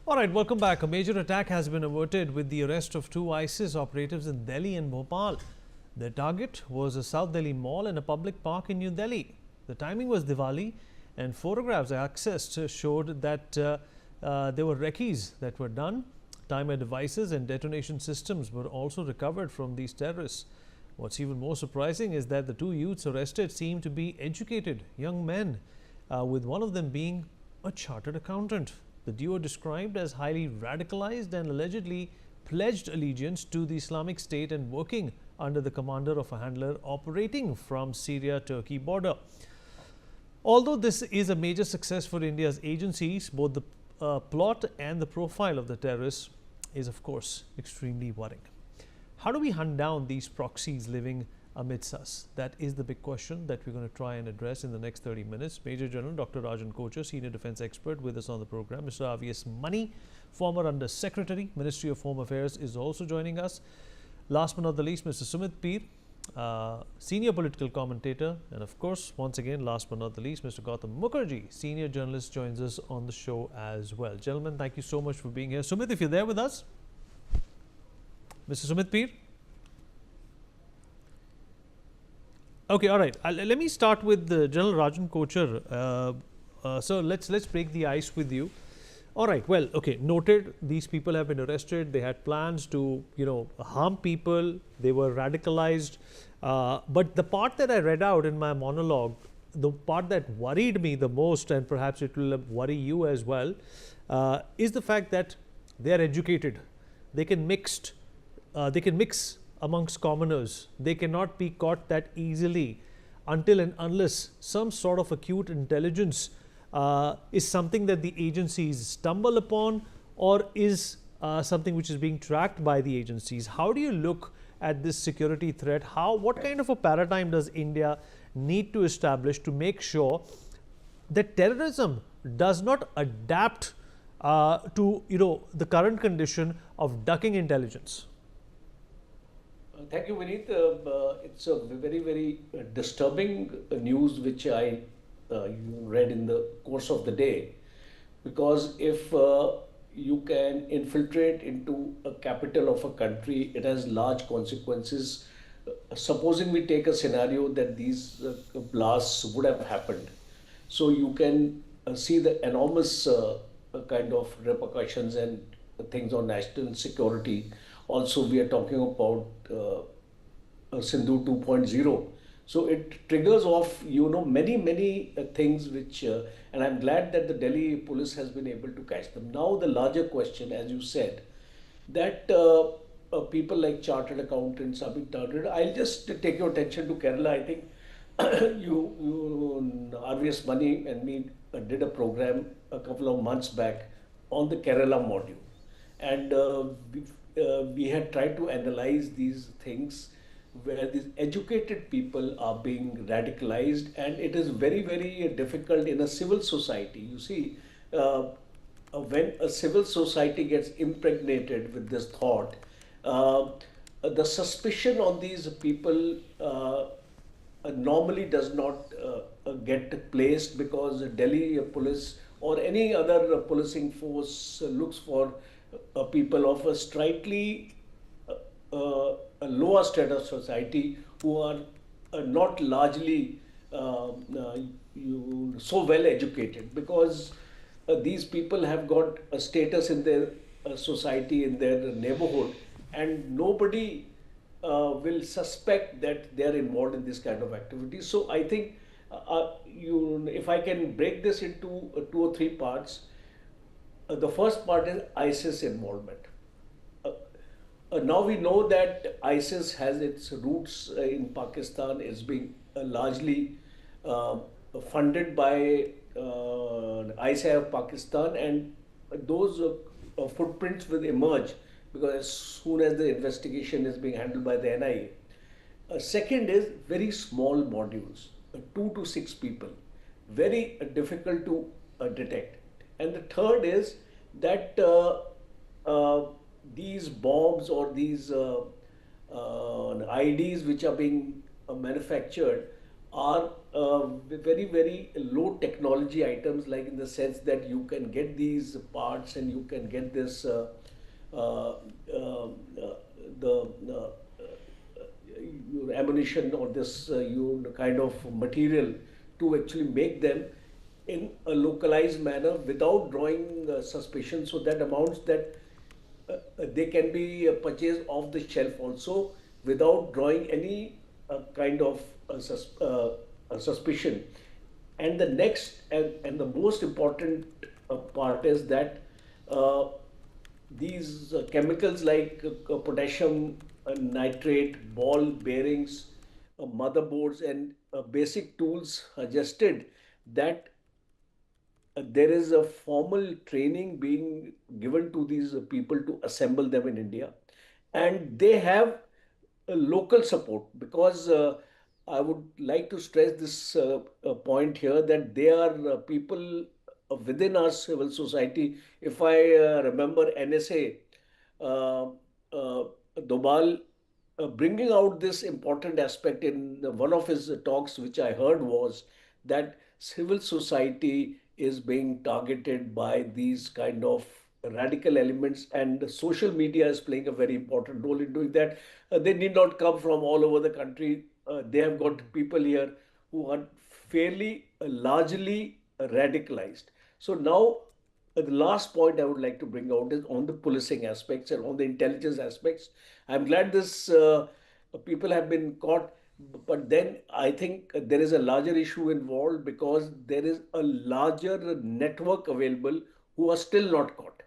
All right, welcome back. A major attack has been averted with the arrest of two ISIS operatives in Delhi and Bhopal. Their target was a South Delhi mall and a public park in New Delhi. The timing was Diwali, and photographs accessed showed that there were recce's that were done. Timer devices and detonation systems were also recovered from these terrorists. What's even more surprising is that the two youths arrested seem to be educated young men, with one of them being a chartered accountant. The duo, described as highly radicalized and allegedly pledged allegiance to the Islamic State and working under the commander of a handler operating from Syria-Turkey border. Although this is a major success for India's agencies, both the plot and the profile of the terrorists is, of course, extremely worrying. How do we hunt down these proxies living amidst us? That is the big question that we're going to try and address in the next 30 minutes. Major General Dr. Rajan Kochar, Senior Defence Expert, with us on the program. Mr. R.V.S. Mani, former Under Secretary, Ministry of Home Affairs, is also joining us. Last but not the least, Mr. Sumit Peer, Senior Political Commentator. And of course, once again, last but not the least, Mr. Gautam Mukherjee, Senior Journalist, joins us on the show as well. Gentlemen, thank you so much for being here. Sumit, if you're there with us. Mr. Sumit Peer. Okay, all right. Let me start with General Rajan Kochar. So let's break the ice with you. All right. Well, okay. Noted. These people have been arrested. They had plans to, harm people. They were radicalized. But the part that I read out in my monologue, the part that worried me the most, and perhaps it will worry you as well, is the fact that they are educated. They can mix amongst commoners. They cannot be caught that easily until and unless some sort of acute intelligence is something that the agencies stumble upon, or is something which is being tracked by the agencies. How do you look at this security threat? What kind of a paradigm does India need to establish to make sure that terrorism does not adapt to the current condition of ducking intelligence? Thank you, Vineet. It's a very, very disturbing news which I read in the course of the day, because if you can infiltrate into a capital of a country, it has large consequences. Supposing we take a scenario that these blasts would have happened, so you can see the enormous kind of repercussions and things on national security. Also, we are talking about Sindhu 2.0. So it triggers off, many things which, and I'm glad that the Delhi police has been able to catch them. Now, the larger question, as you said, that people like chartered accountants are being targeted. I'll just take your attention to Kerala. I think RVS Mani and me did a program a couple of months back on the Kerala module. And we had tried to analyze these things where these educated people are being radicalized, and it is very, very difficult in a civil society. You see, when a civil society gets impregnated with this thought, the suspicion on these people normally does not get placed, because Delhi police or any other policing force looks for people of a slightly a lower status society who are not largely so well educated, because these people have got a status in their society, in their neighborhood, and nobody will suspect that they are involved in this kind of activity. So I think if I can break this into 2 or 3 parts. The first part is ISIS involvement. Now we know that ISIS has its roots in Pakistan, is being largely funded by ISI of Pakistan, and those footprints will emerge because as soon as the investigation is being handled by the NIA. Second is very small modules, 2 to 6 people, very difficult to detect. And the third is that these bombs or these IEDs which are being manufactured are very, very low technology items, like in the sense that you can get these parts and you can get this uh, the your ammunition or this your kind of material to actually make them in a localized manner without drawing suspicion. So that amounts that they can be purchased off the shelf also without drawing any kind of suspicion. And the next and the most important part is that uh, these chemicals like potassium nitrate, ball bearings, motherboards, and basic tools suggested that there is a formal training being given to these people to assemble them in India, and they have a local support because I would like to stress this point here that they are people within our civil society. If I remember NSA, uh, uh, Dobal bringing out this important aspect in one of his talks, which I heard was that civil society is being targeted by these kind of radical elements, and social media is playing a very important role in doing that. They need not come from all over the country. They have got people here who are fairly largely radicalized. So now the last point I would like to bring out is on the policing aspects and on the intelligence aspects. I'm glad this people have been caught, but then I think there is a larger issue involved because there is a larger network available who are still not caught.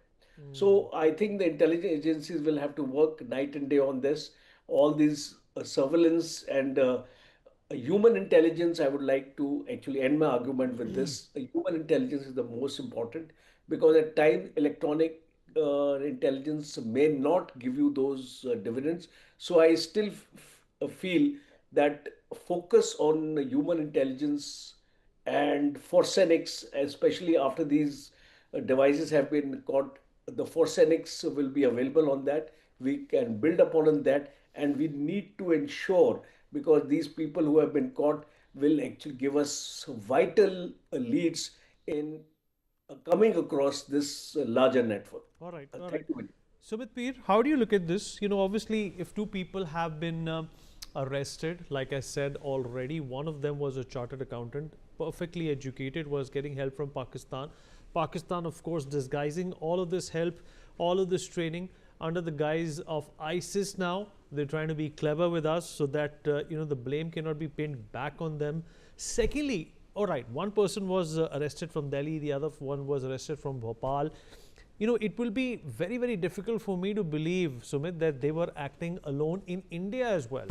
So I think the intelligence agencies will have to work night and day on this. All these surveillance and human intelligence, I would like to actually end my argument with this. Human intelligence is the most important because at times electronic intelligence may not give you those dividends. So I still feel that focus on human intelligence and forensics, especially after these devices have been caught, the forensics will be available on that. We can build upon that, and we need to ensure because these people who have been caught will actually give us vital leads in coming across this larger network. All right, all right. Thank you, Vinny. Sumit Peer, how do you look at this? Obviously, if two people have been arrested, like I said already, one of them was a chartered accountant, perfectly educated, was getting help from Pakistan. Pakistan, of course, disguising all of this help, all of this training under the guise of ISIS now. They're trying to be clever with us so that, the blame cannot be pinned back on them. Secondly, all right, one person was arrested from Delhi, the other one was arrested from Bhopal. It will be very, very difficult for me to believe, Sumit, that they were acting alone in India as well.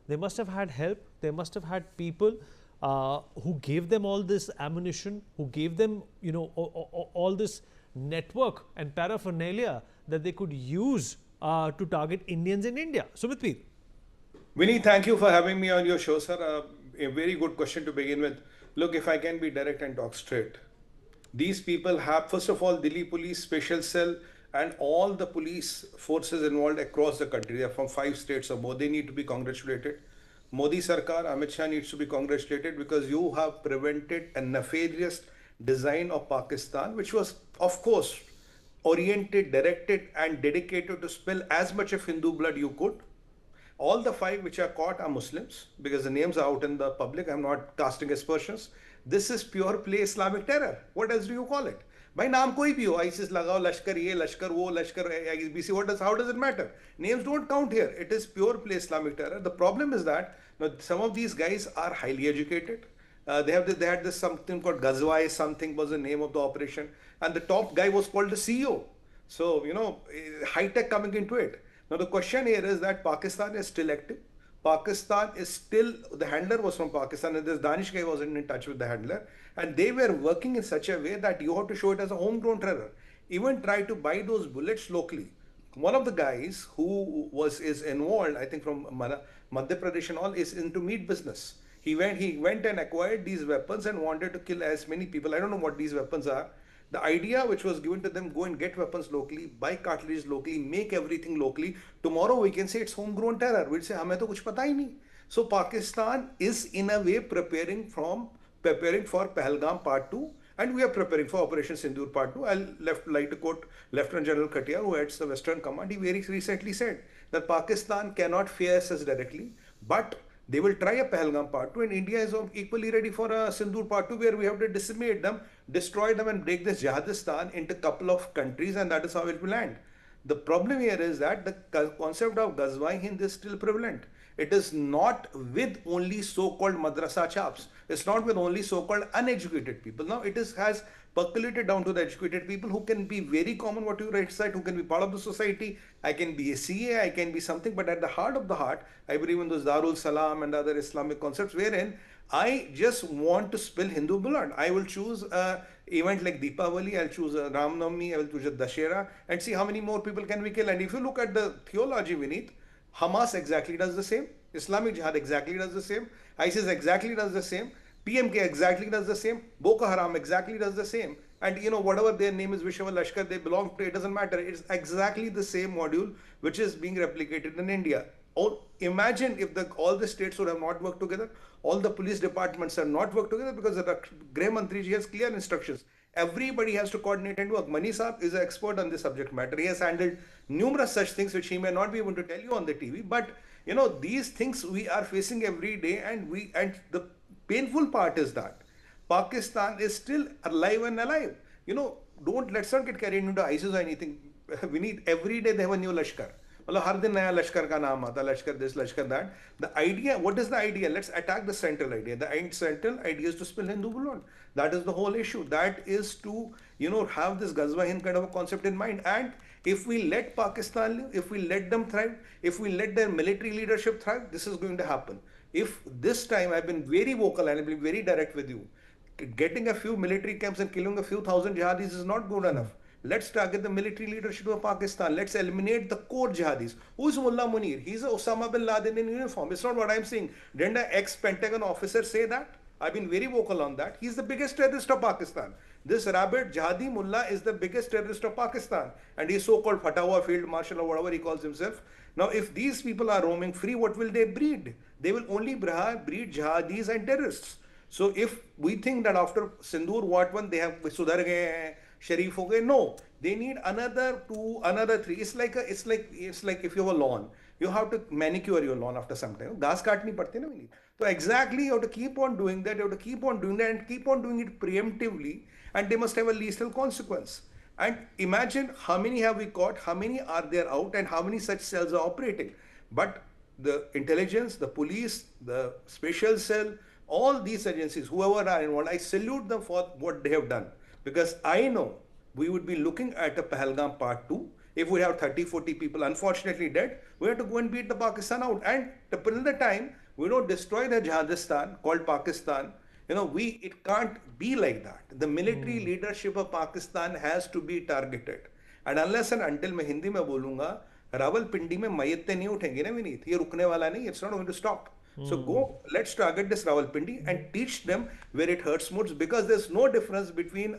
They must have had help. They must have had people who gave them all this ammunition, who gave them, all this network and paraphernalia that they could use to target Indians in India. Sumit Peer. Vinny, thank you for having me on your show, sir. A very good question to begin with. Look, if I can be direct and talk straight, these people have, first of all, Delhi Police Special Cell and all the police forces involved across the country. They are from 5 states or more. They need to be congratulated. Modi Sarkar, Amit Shah needs to be congratulated because you have prevented a nefarious design of Pakistan, which was, of course, oriented, directed, and dedicated to spill as much of Hindu blood you could. All the 5 which are caught are Muslims because the names are out in the public. I'm not casting aspersions. This is pure play Islamic terror. What else do you call it? By naam koi bhi ho, ISIS lagao, Lashkar ye, Lashkar wo, Lashkar IBC, how does it matter? Names don't count here. It is pure play Islamic terror. The problem is that some of these guys are highly educated. They had this something called Ghazwai, something was the name of the operation, and the top guy was called the CEO. So, high tech coming into it. Now, the question here is that Pakistan is still active. Pakistan is still, the handler was from Pakistan, and this Danish guy wasn't in touch with the handler. And they were working in such a way that you have to show it as a homegrown terror. Even try to buy those bullets locally. One of the guys who is involved, I think from Madhya Pradesh and all, is into meat business. He went and acquired these weapons and wanted to kill as many people. I don't know what these weapons are. The idea which was given to them, go and get weapons locally, buy cartridges locally, make everything locally. Tomorrow we can say it's homegrown terror. We'll say, हमें तो कुछ पता ही नहीं. So Pakistan is in a way preparing for Pahalgam Part 2, and we are preparing for Operation Sindoor Part 2. I'll like to quote Lieutenant General Katia, who heads the Western Command. He very recently said that Pakistan cannot face us directly, but they will try a Pahalgam Part 2, and India is equally ready for a Sindoor Part 2, where we have to decimate them, destroy them, and break this Jihadistan into a couple of countries, and that is how it will end. The problem here is that the concept of Ghazwa Hind is still prevalent. It is not with only so-called madrasa chaps. It's not with only so-called uneducated people. Now it has percolated down to the educated people who can be very common, what you said, who can be part of the society. I can be a CA, I can be something, but at the heart of the heart, I believe in those Darul Salam and other Islamic concepts wherein I just want to spill Hindu blood. I will choose a event like Deepavali, I'll choose a Ram Navami, I will choose a Dashera, and see how many more people can we kill. And if you look at the theology, Vineet, Hamas exactly does the same, Islamic Jihad exactly does the same, ISIS exactly does the same, PMK exactly does the same, Boko Haram exactly does the same, and whatever their name is, whichever Lashkar they belong to, it doesn't matter. It's exactly the same module which is being replicated in India. Imagine if all the states would have not worked together, all the police departments have not worked together, because the Greh Mantri ji has clear instructions. Everybody has to coordinate and work. Mani Saab is an expert on this subject matter. He has handled numerous such things which he may not be able to tell you on the TV. But these things we are facing every day, and the painful part is that Pakistan is still alive and alive. Let's not get carried into ISIS or anything. We need every day they have a new Lashkar. मतलब हर दिन नया लश्कर का नाम आता, लश्कर this, Lashkar that. The idea, what is the idea? Let's attack the central idea. The central idea is to spill Hindu blood. That is the whole issue. That is to, have this Ghazwa Hind kind of a concept in mind. And if we let Pakistan live, if we let them thrive, if we let their military leadership thrive, this is going to happen. If this time, I've been very vocal and I've been very direct with you, getting a few military camps and killing a few thousand jihadis is not good enough. Let's target the military leadership of Pakistan. Let's eliminate the core jihadis. Who is Mullah Munir? He's a Osama bin Laden in uniform. It's not what I'm saying. Didn't an ex-Pentagon officer say that? I've been very vocal on that. He's the biggest terrorist of Pakistan. This rabid jihadi mullah is the biggest terrorist of Pakistan. And he's so-called Fatawa Field Marshal or whatever he calls himself. Now, if these people are roaming free, what will they breed? They will only breed jihadis and terrorists. So if we think that after Sindoor What One they have Sudhar gaye, Sharif ho gaye, no, they need another 2, another 3. It's like if you have a lawn, you have to manicure your lawn after some time. Ghas kaatni padti na really. So exactly, you have to keep on doing that. You have to keep on doing that and keep on doing it preemptively, and they must have a lethal consequence. And imagine how many have we caught, how many are there out, and how many such cells are operating. But the intelligence, the police, the special cell, all these agencies, whoever are involved, I salute them for what they have done. Because I know we would be looking at a Pahalgam Part 2. If we have 30, 40 people unfortunately dead, we have to go and beat the Pakistan out. And till the time we don't destroy the Jihadistan called Pakistan, it can't be like that. The military leadership of Pakistan has to be targeted. And unless and until मैं हिंदी में बोलूँगा, रावलपिंडी में मय्यतें नहीं उठेंगी ना विनीत, ये रुकने वाला नहीं, it's not going to stop. So let's target this Rawalpindi and teach them where it hurts most, because there's no difference between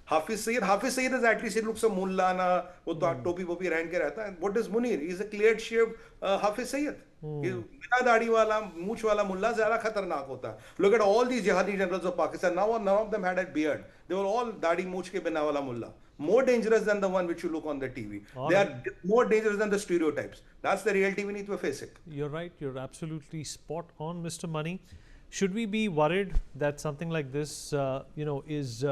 Hafiz Sayyid. Hafiz Sayyid is at least, he looks a mullah na, वो टोपी वोपी रहन के रहता है. What is Munir? He's a cleared shaved Hafiz Sayyid. बिना दाढ़ी वाला मूछ वाला मुल्ला ज़्यादा खतरनाक होता है. Look at all these jihadi generals of Pakistan. Now none of them had a beard. They were all दाढ़ी मूछ के बिना वाला मुल्ला. More dangerous than the one which you look on the TV. They are more dangerous than the stereotypes. That's the reality we need to face it. You're right. You're absolutely spot on, Mr. Money. Should we be worried that something like this, is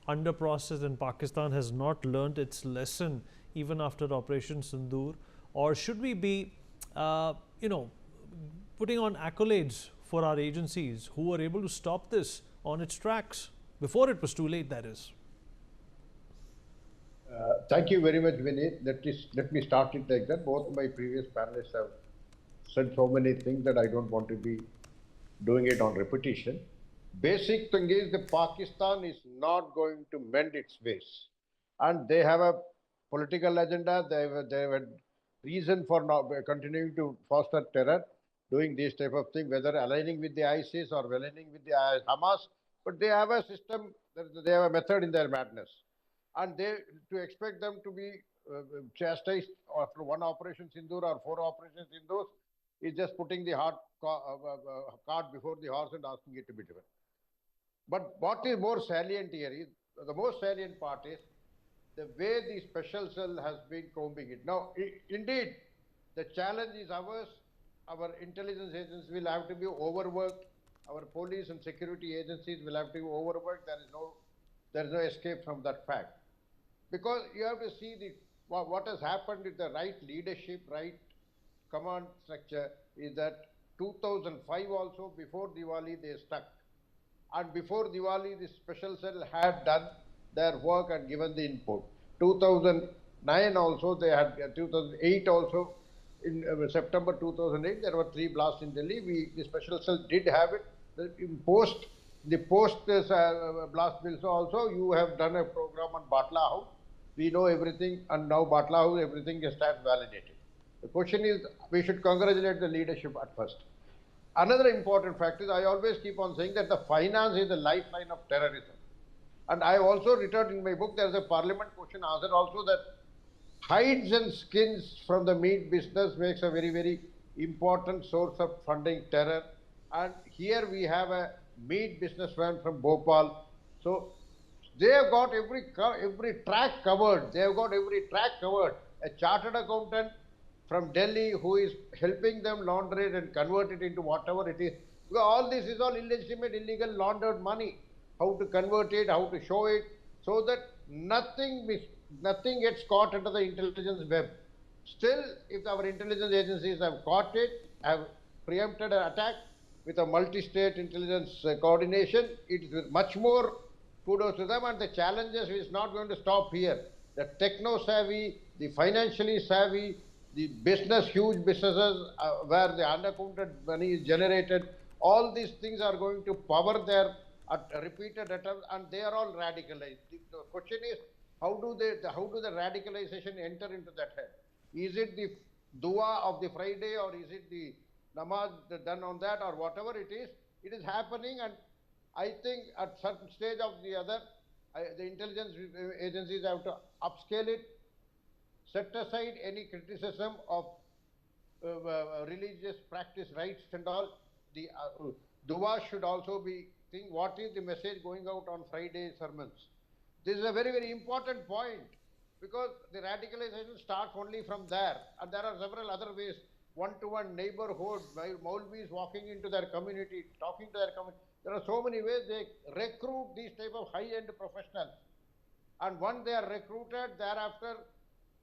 under process and Pakistan has not learned its lesson even after Operation Sindoor? Or should we be, putting on accolades for our agencies who were able to stop this on its tracks before it was too late, that is? Thank you very much, Vinay. Let me start it like that. Both my previous panelists have said so many things that I don't want to be doing it on repetition. Basic thing is that Pakistan is not going to mend its ways. And they have a political agenda. They have a reason for not continuing to foster terror, doing this type of thing, whether aligning with the ISIS or aligning with the Hamas. But they have a system, they have a method in their madness. And to expect them to be chastised after one Operation Sindoor or 4 Operations Sindoors is just putting the cart before the horse and asking it to be driven. But what is more salient here is, the most salient part is the way the special cell has been combing it. Now, indeed, the challenge is ours. Our intelligence agencies will have to be overworked. Our police and security agencies will have to be overworked. There is no escape from that fact. Because you have to see what has happened with the right leadership, right command structure is that 2005 also, before Diwali, they stuck. And before Diwali, the special cell had done their work and given the input. 2009 also, they had 2008 also, in September 2008, there were 3 blasts in Delhi. The special cell did have it. In post blast bills also, you have done a program on Batla House. We know everything, and now Batla House, everything stands validated. The question is, we should congratulate the leadership at first. Another important fact is, I always keep on saying that the finance is the lifeline of terrorism. And I also written in my book, there is a parliament question answer also, that hides and skins from the meat business makes a very, very important source of funding terror. And here we have a meat businessman from Bhopal. So they have got every track covered. They have got every track covered. A chartered accountant from Delhi who is helping them launder it and convert it into whatever it is. Because all this is all illegitimate, illegal laundered money. How to convert it, how to show it, so that nothing gets caught under the intelligence web. Still, if our intelligence agencies have caught it, have preempted an attack with a multi-state intelligence coordination, it is much more kudos to them, and the challenges is not going to stop here. The techno-savvy, the financially savvy, the huge businesses where the unaccounted money is generated, all these things are going to power their repeated attempts, and they are all radicalized. The question is, how do the radicalization enter into that head? Is it the dua of the Friday, or is it the namaz done on that, or whatever it is happening. And I think at certain stage of the other, the intelligence agencies have to upscale it, set aside any criticism of religious practice rites and all. The dua should also be think what is the message going out on Friday sermons. This is a very, very important point, because the radicalization starts only from there, and there are several other ways. One-to-one neighborhood, Maulvis walking into their community, talking to their community. There are so many ways they recruit these type of high-end professionals. And once they are recruited, thereafter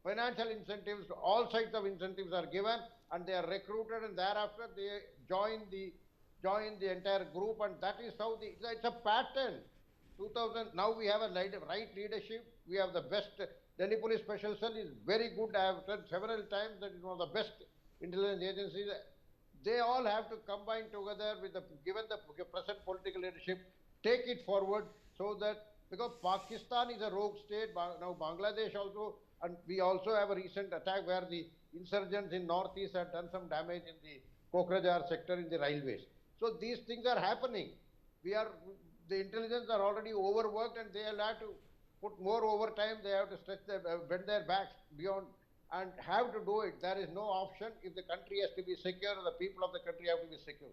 financial incentives, all sides of incentives are given, and they are recruited, and thereafter they join the entire group, and that is how it's a pattern. 2000, now we have a right leadership. We have the best. Delhi Police Special Cell is very good. I have said several times that it's one of the best intelligence agencies. They all have to combine together with given the present political leadership, take it forward, so that, because Pakistan is a rogue state, now Bangladesh also, and we also have a recent attack where the insurgents in northeast had done some damage in the Kokrajhar sector in the railways. So these things are happening. The intelligence are already overworked, and they will have to put more overtime. They have to bend their backs beyond, and have to do it. There is no option. If the country has to be secure, the people of the country have to be secure.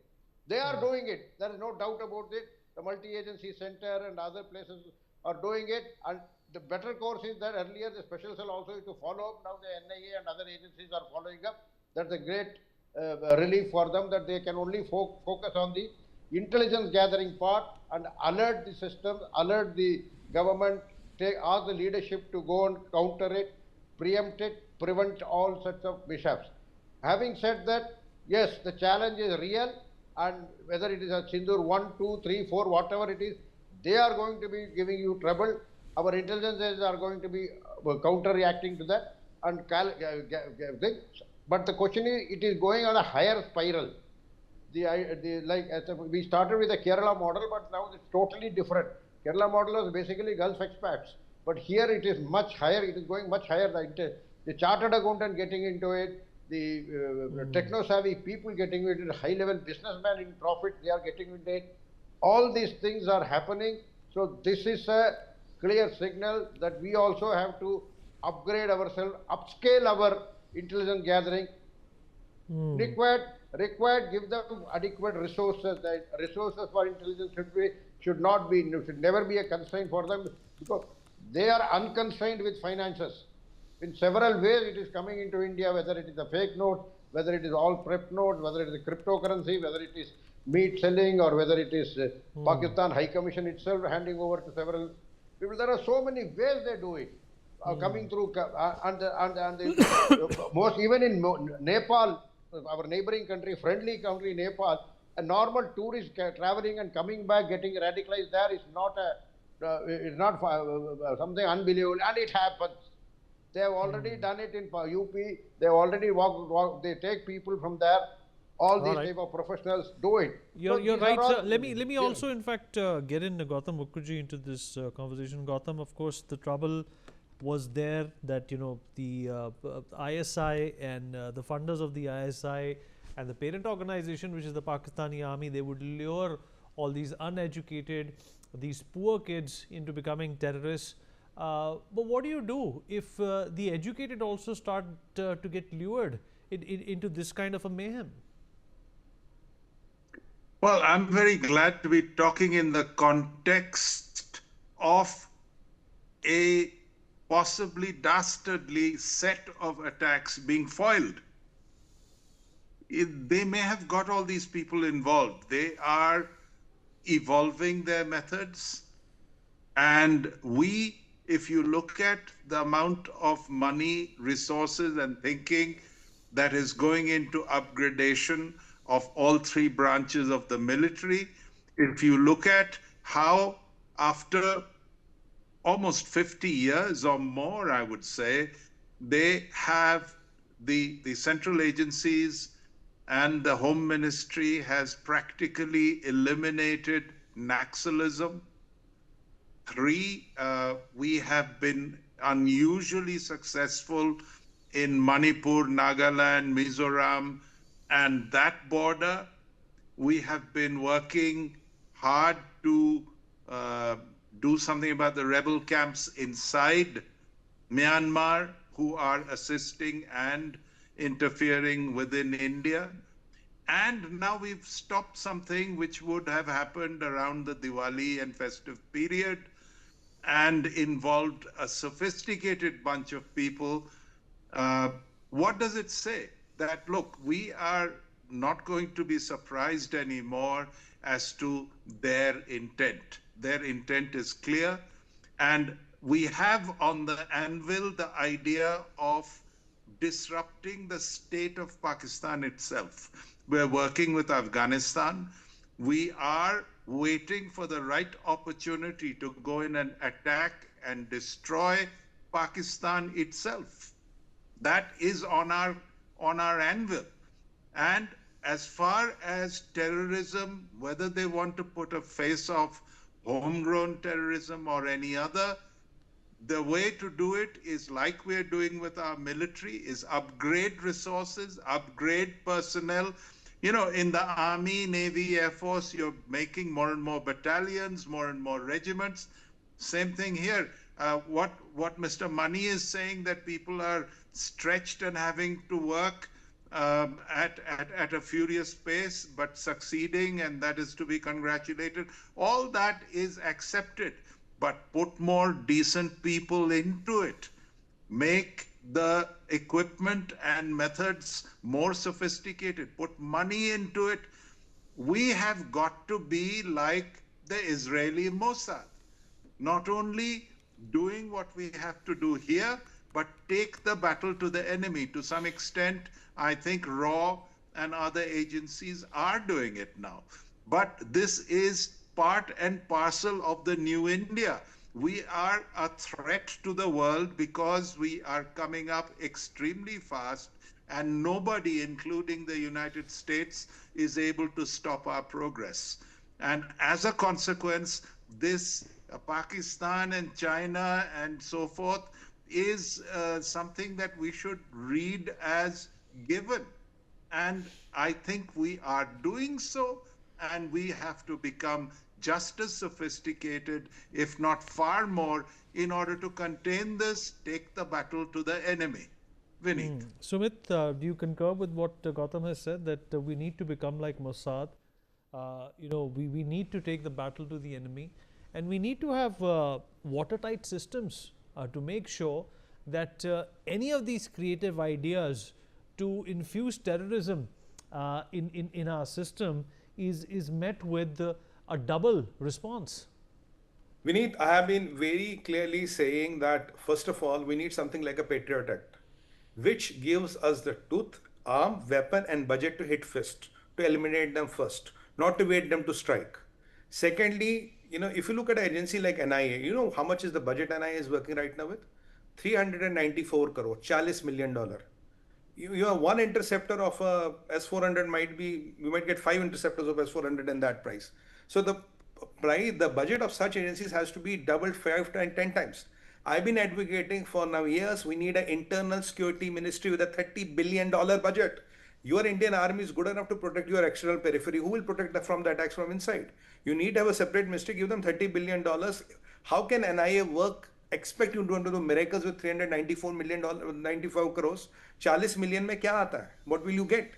They are doing it. There is no doubt about it. The multi-agency center and other places are doing it. And the better course is that earlier the special cell also used to follow up. Now the NIA and other agencies are following up. That's a great relief for them, that they can only focus on the intelligence gathering part and alert the system, alert the government, ask the leadership to go and counter it, preempt it, prevent all sorts of mishaps. Having said that, yes, the challenge is real, and whether it is a Sindur 1, 2, 3, 4, whatever it is, they are going to be giving you trouble. Our intelligences are going to be counter-reacting to that and but the question is, it is going on a higher spiral. We started with the Kerala model, but now it's totally different. Kerala model was basically Gulf expats, but here it is much higher. It is going much higher. The chartered accountant getting into it, the techno-savvy people getting into it, high-level businessmen in profit, they are getting into it. All these things are happening. So this is a clear signal that we also have to upgrade ourselves, upscale our intelligence gathering, required, give them adequate resources. Resources for intelligence should never be a constraint for them, because they are unconstrained with finances. In several ways, it is coming into India, whether it is a fake note, whether it is all prep notes, whether it is a cryptocurrency, whether it is meat selling, or whether it is Pakistan High Commission itself handing over to several people. There are so many ways they do it. Coming through, most, even in Nepal, our neighboring country, friendly country, Nepal, a normal tourist traveling and coming back getting radicalized there is not it's not something unbelievable, and it happens. They have already done it in UP. They have already they take people from there. All these type of professionals do it. You're right, sir. Let me also, in fact, get in Gautam Mukherjee into this conversation. Gautam, of course, the trouble was there that, you know, the ISI and the funders of the ISI and the parent organization, which is the Pakistani army, they would lure all these uneducated, these poor kids into becoming terrorists. But what do you do if the educated also start to get lured into this kind of a mayhem? Well, I'm very glad to be talking in the context of a possibly dastardly set of attacks being foiled. They may have got all these people involved. They are evolving their methods. And we, if you look at the amount of money, resources, and thinking that is going into upgradation of all three branches of the military, if you look at how after almost 50 years or more, I would say, they have the central agencies and the Home Ministry has practically eliminated Naxalism. Three, we have been unusually successful in Manipur, Nagaland, Mizoram, and that border. We have been working hard to do something about the rebel camps inside Myanmar, who are assisting and interfering within India. And now we've stopped something which would have happened around the Diwali and festive period and involved a sophisticated bunch of people. What does it say? That, look, we are not going to be surprised anymore as to their intent. Their intent is clear. And we have on the anvil the idea of disrupting the state of Pakistan itself. We're working with Afghanistan. We are waiting for the right opportunity to go in and attack and destroy Pakistan itself. That is on our anvil. And as far as terrorism, whether they want to put a face of homegrown terrorism or any other, the way to do it is like we're doing with our military, is upgrade resources, upgrade personnel. You know, in the Army, Navy, Air Force, you're making more and more battalions, more and more regiments. Same thing here. What Mr. Money is saying, that people are stretched and having to work at a furious pace, but succeeding, and that is to be congratulated. All that is accepted, but put more decent people into it. Make the equipment and methods more sophisticated. Put money into it. We have got to be like the Israeli Mossad. Not only doing what we have to do here, but take the battle to the enemy. To some extent, I think RAW and other agencies are doing it now. But this is part and parcel of the new India. We are a threat to the world because we are coming up extremely fast, and nobody, including the United States, is able to stop our progress. And as a consequence, this Pakistan and China and so forth is something that we should read as given. And I think we are doing so, and we have to become just as sophisticated, if not far more, in order to contain this, take the battle to the enemy. Vineet. Sumit, do you concur with what Gautam has said, that we need to become like Mossad? We need to take the battle to the enemy, and we need to have watertight systems to make sure that any of these creative ideas to infuse terrorism in our system is met with a double response. Vineet, I have been very clearly saying that first of all, we need something like a Patriot Act, which gives us the tooth, arm, weapon, and budget to hit first, to eliminate them first, not to wait them to strike. Secondly, if you look at an agency like NIA, you know how much is the budget NIA is working right now with? 394 crore, $40 million. You have one interceptor of a S400 might be, you might get 5 interceptors of S400 in that price. So the price, the budget of such agencies has to be doubled 5 to 10 times. I've been advocating for now years, we need an internal security ministry with a $30 billion budget. Your Indian army is good enough to protect your external periphery. Who will protect them from the attacks from inside? You need to have a separate ministry, give them $30 billion. How can NIA work? Expect you to do miracles with $394 million, 95 crores. 40 million mein kya aata hai? What will you get?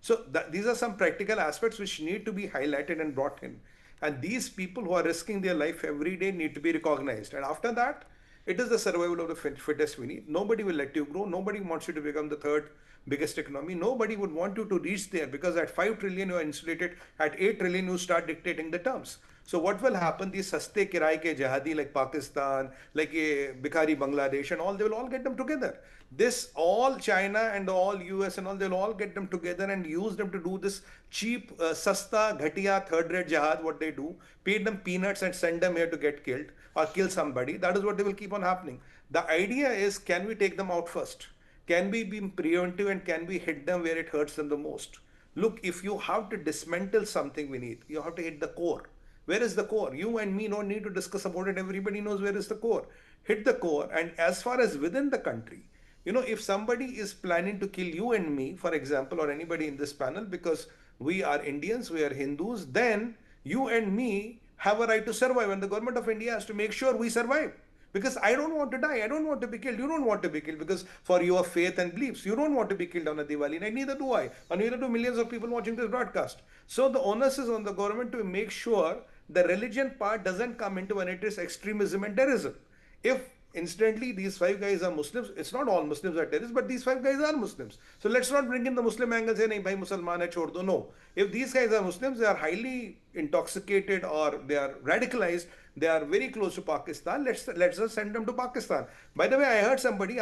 So these are some practical aspects which need to be highlighted and brought in. And these people who are risking their life every day need to be recognized. And after that, it is the survival of the fittest we need. Nobody will let you grow. Nobody wants you to become the third biggest economy. Nobody would want you to reach there, because at 5 trillion you are insulated. At 8 trillion you start dictating the terms. So what will happen? These saste kirai ke jihadi like Pakistan, like Bikhari Bangladesh and all, they will all get them together. This all China and all US and all, they'll all get them together and use them to do this cheap, sasta, ghatiya, third-rate jihad, what they do, pay them peanuts and send them here to get killed or kill somebody. That is what they will keep on happening. The idea is, can we take them out first? Can we be preventive and can we hit them where it hurts them the most? Look, if you have to dismantle something, you have to hit the core. Where is the core? You and me don't need to discuss about it. Everybody knows where is the core. Hit the core. And as far as within the country, if somebody is planning to kill you and me, for example, or anybody in this panel, because we are Indians, we are Hindus, then you and me have a right to survive. And the government of India has to make sure we survive. Because I don't want to die. I don't want to be killed. You don't want to be killed because for your faith and beliefs, you don't want to be killed on a Diwali night. Neither do I. And neither do millions of people watching this broadcast. So the onus is on the government to make sure the religion part doesn't come into when it is extremism and terrorism. If incidentally these 5 guys are Muslims, it's not all Muslims are terrorists, but these 5 guys are Muslims. So let's not bring in the Muslim angle, say, nahi bhai Musalman hai, chhod do. No. If these guys are Muslims, they are highly intoxicated or they are radicalized, they are very close to Pakistan, let's just send them to Pakistan. By the way, I heard somebody,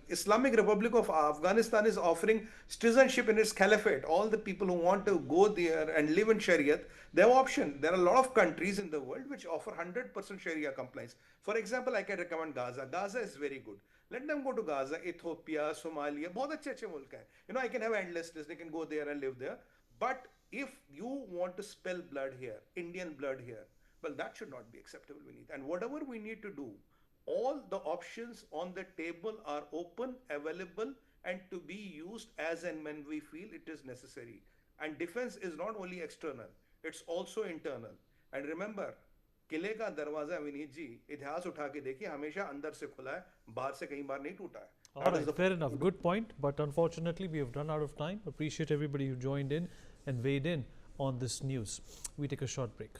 Islamic Republic of Afghanistan is offering citizenship in its caliphate. All the people who want to go there and live in Shariat, they have option. There are a lot of countries in the world which offer 100% Sharia compliance. For example, I can recommend Gaza. Gaza is very good. Let them go to Gaza, Ethiopia, Somalia. बहुत अच्छे मुल्क हैं. I can have endless list. They can go there and live there. But if you want to spill blood here, Indian blood here, well, that should not be acceptable, Vineet. And whatever we need to do, all the options on the table are open, available, and to be used as and when we feel it is necessary. And defense is not only external, it's also internal. And remember, किले का दरवाजा विनीत जी इतिहास उठा के देखिए हमेशा अंदर से खुला है बाहर से कहीं बार नहीं टूटा है. All right, fair enough. Good point. But unfortunately, we have run out of time. Appreciate everybody who joined in and weighed in on this news. We take a short break.